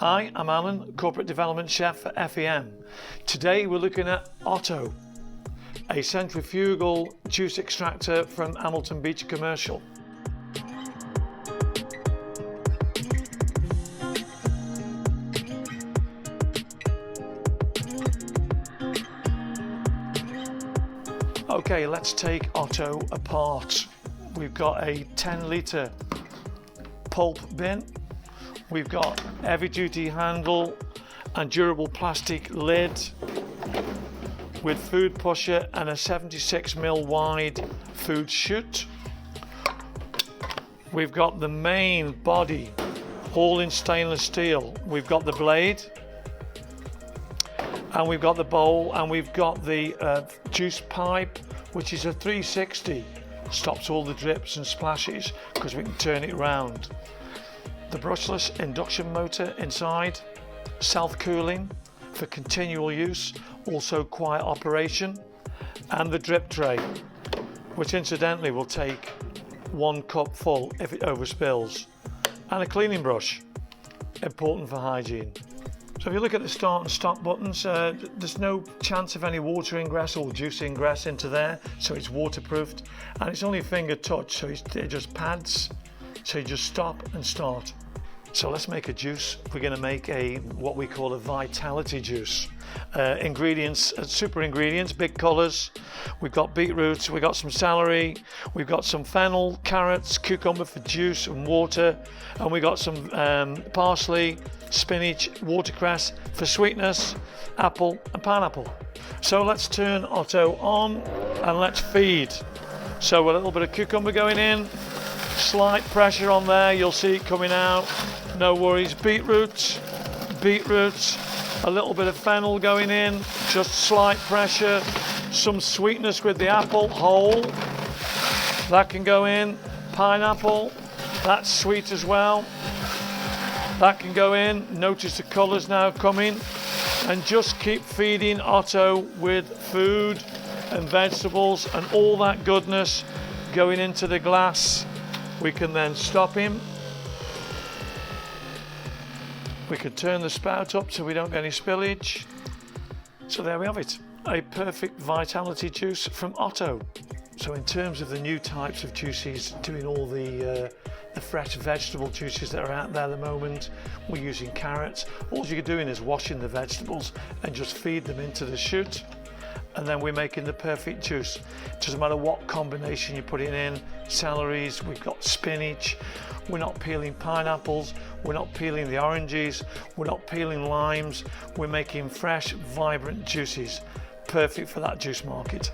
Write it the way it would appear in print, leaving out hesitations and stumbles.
Hi, I'm Alan, Corporate Development Chef for FEM. Today we're looking at Otto, a centrifugal juice extractor from Hamilton Beach Commercial. Okay, let's take Otto apart. We've got a 10-litre pulp bin. We've got heavy duty handle and durable plastic lid with food pusher and a 76mm wide food chute. We've got the main body all in stainless steel. We've got the blade and we've got the bowl and we've got the juice pipe, which is a 360. Stops all the drips and splashes because we can turn it around. The brushless induction motor inside, self-cooling for continual use, also quiet operation, and the drip tray, which incidentally will take 1 cup full if it overspills, and a cleaning brush, important for hygiene. So if you look at the start and stop buttons, there's no chance of any water ingress or juice ingress into there, so it's waterproofed, and it's only a finger touch, so it just pads, so you just stop and start. So let's make a juice. We're going to make what we call a vitality juice. Ingredients, super ingredients, big colours. We've got beetroots, we've got some celery, we've got some fennel, carrots, cucumber for juice and water, and we've got some parsley, spinach, watercress for sweetness, apple and pineapple. So let's turn Otto on and let's feed. So a little bit of cucumber going in, slight pressure on there, you'll see it coming out, no worries. Beetroots, a little bit of fennel going in, just slight pressure, some sweetness with the apple whole, that can go in. Pineapple, that's sweet as well, that can go in. Notice the colours now coming, and just keep feeding Otto with food and vegetables and all that goodness going into the glass. We can then stop him. We can turn the spout up so we don't get any spillage. So there we have it, a perfect vitality juice from Otto. So in terms of the new types of juices, doing all the fresh vegetable juices that are out there at the moment, we're using carrots. All you're doing is washing the vegetables and just feed them into the chute, and then we're making the perfect juice. Doesn't matter what combination you put it in. Celeries, we've got spinach, we're not peeling pineapples, we're not peeling the oranges, we're not peeling limes, we're making fresh, vibrant juices, perfect for that juice market.